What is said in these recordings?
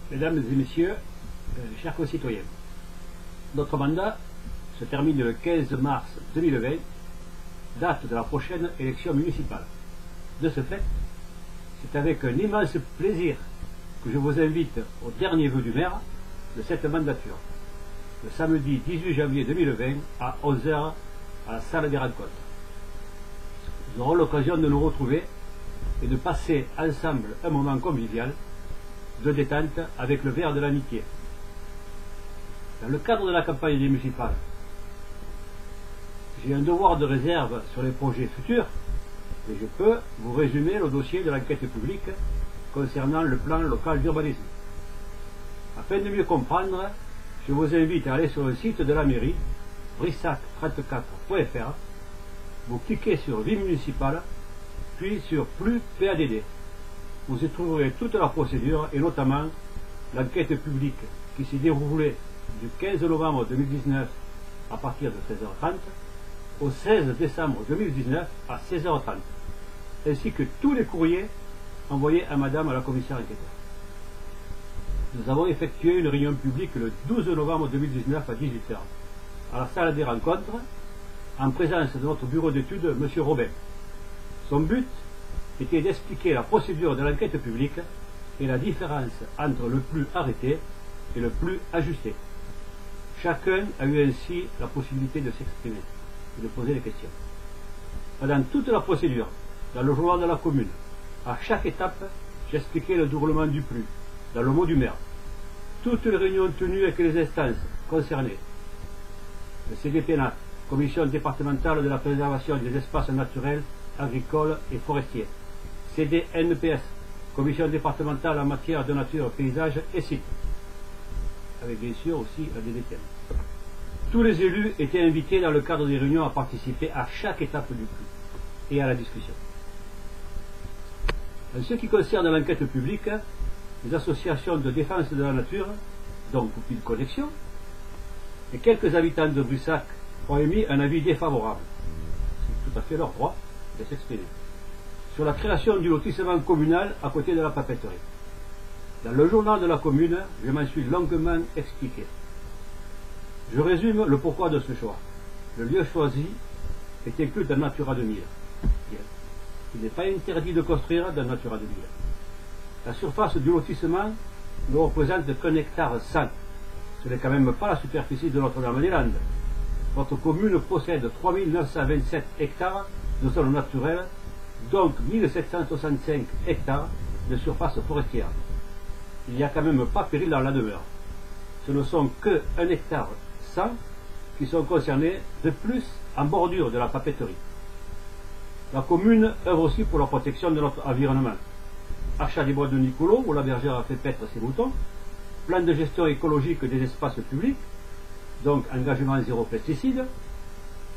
Mesdames et messieurs, chers concitoyens, notre mandat se termine le 15 mars 2020, date de la prochaine élection municipale. De ce fait, c'est avec un immense plaisir que je vous invite au dernier vœu du maire de cette mandature, le samedi 18 janvier 2020 à 11 h à la salle des rencontres. Nous aurons l'occasion de nous retrouver et de passer ensemble un moment convivial de détente avec le verre de l'amitié. Dans le cadre de la campagne municipale, j'ai un devoir de réserve sur les projets futurs et je peux vous résumer le dossier de l'enquête publique concernant le plan local d'urbanisme. Afin de mieux comprendre, je vous invite à aller sur le site de la mairie, brissac34.fr, vous cliquez sur Vie municipale, puis sur Plus PADD. Vous y trouverez toute la procédure et notamment l'enquête publique qui s'est déroulée du 15 novembre 2019 à partir de 16h30 au 16 décembre 2019 à 16h30, ainsi que tous les courriers envoyés à Madame la commissaire enquêteur. Nous avons effectué une réunion publique le 12 novembre 2019 à 18h à la salle des rencontres en présence de notre bureau d'études, M. Robin. Son but était d'expliquer la procédure de l'enquête publique et la différence entre le plus arrêté et le plus ajusté. Chacun a eu ainsi la possibilité de s'exprimer et de poser des questions. Pendant toute la procédure, dans le journal de la commune, à chaque étape, j'expliquais le déroulement du plus, dans le mot du maire. Toutes les réunions tenues avec les instances concernées, le CDPNA, Commission départementale de la préservation des espaces naturels, agricoles et forestiers, CDNPS, Commission départementale en matière de nature, paysage et sites, avec bien sûr aussi la DDTM. Tous les élus étaient invités dans le cadre des réunions à participer à chaque étape du plus et à la discussion. En ce qui concerne l'enquête publique, les associations de défense de la nature, donc Pile Connexion, et quelques habitants de Brissac ont émis un avis défavorable. C'est tout à fait leur droit de s'exprimer. Sur la création du lotissement communal à côté de la papeterie. Dans le journal de la commune, je m'en suis longuement expliqué. Je résume le pourquoi de ce choix. Le lieu choisi est inclus dans Natura 2000. Il n'est pas interdit de construire dans Natura 2000. La surface du lotissement ne représente qu'un hectare 100. Ce n'est quand même pas la superficie de Notre-Dame-des-Landes. Votre commune possède 3927 hectares de zone naturelle, donc 1765 hectares de surface forestière. Il n'y a quand même pas péril dans la demeure. Ce ne sont que 1 hectare 100 qui sont concernés de plus en bordure de la papeterie. La commune œuvre aussi pour la protection de notre environnement. Achat des bois de Nicolo, où la bergère a fait paître ses moutons, plan de gestion écologique des espaces publics, donc engagement zéro pesticide,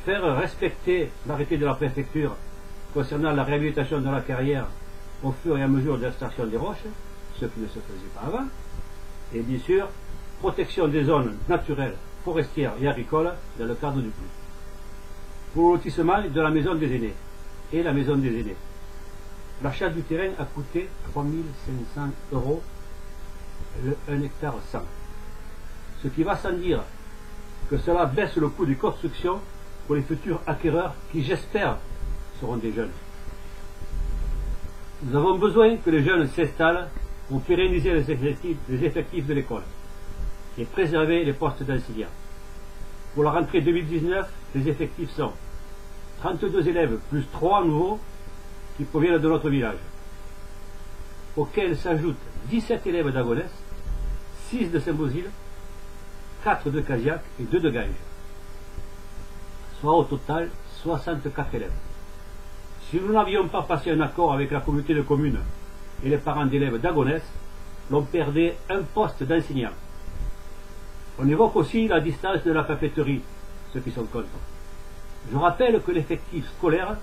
faire respecter l'arrêté de la préfecture concernant la réhabilitation de la carrière au fur et à mesure de l'extraction des roches, ce qui ne se faisait pas avant, et bien sûr, protection des zones naturelles, forestières et agricoles dans le cadre du plus. Pour le lotissement de la maison des aînés et la maison des aînés, l'achat du terrain a coûté 3500 €, le 1 hectare 100. Ce qui va sans dire que cela baisse le coût de construction pour les futurs acquéreurs qui, j'espère, seront des jeunes. Nous avons besoin que les jeunes s'installent pour pérenniser les effectifs de l'école et préserver les postes d'enseignants. Pour la rentrée 2019, les effectifs sont 32 élèves plus 3 nouveaux qui proviennent de notre village, auxquels s'ajoutent 17 élèves d'Agonès, 6 de Saint-Bosile, 4 de Casiac et 2 de Ganges, soit au total 64 élèves. Si nous n'avions pas passé un accord avec la communauté de communes et les parents d'élèves d'Agonès, l'on perdait un poste d'enseignant. On évoque aussi la distance de la papeterie, ceux qui sont contre. Je rappelle que l'effectif scolaire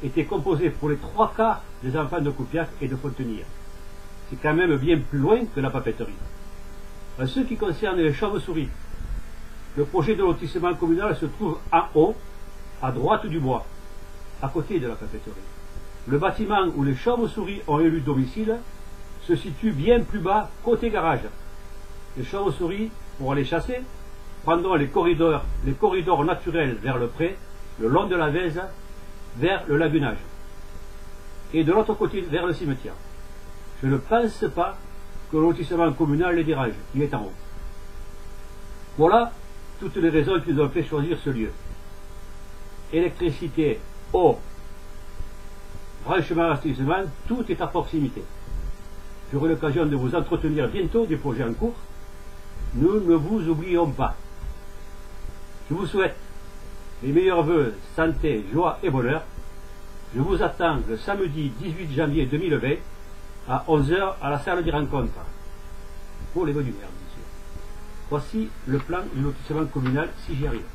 était composé pour les 3/4 des enfants de Coupiac et de Fontenilles. C'est quand même bien plus loin que la papeterie. En ce qui concerne les chauves-souris, le projet de lotissement communal se trouve en haut, à droite du bois, à côté de la papeterie. Le bâtiment où les chauves-souris ont élu domicile se situe bien plus bas, côté garage, Les chauves-souris, pour aller chasser, prendront les corridors naturels vers le pré, le long de la Vèze, vers le lagunage, et de l'autre côté vers le cimetière. Je ne pense pas que le lotissement communal les dérange, il est en haut. Voilà toutes les raisons qui nous ont fait choisir ce lieu. Électricité, eau, branchement, assainissement, tout est à proximité. J'aurai l'occasion de vous entretenir bientôt des projets en cours. Nous ne vous oublions pas. Je vous souhaite les meilleurs vœux, santé, joie et bonheur. Je vous attends le samedi 18 janvier 2020 à 11 h à la salle des rencontres. Pour les vœux du maire, bien sûr. Voici le plan du lotissement communal si j'y arrive.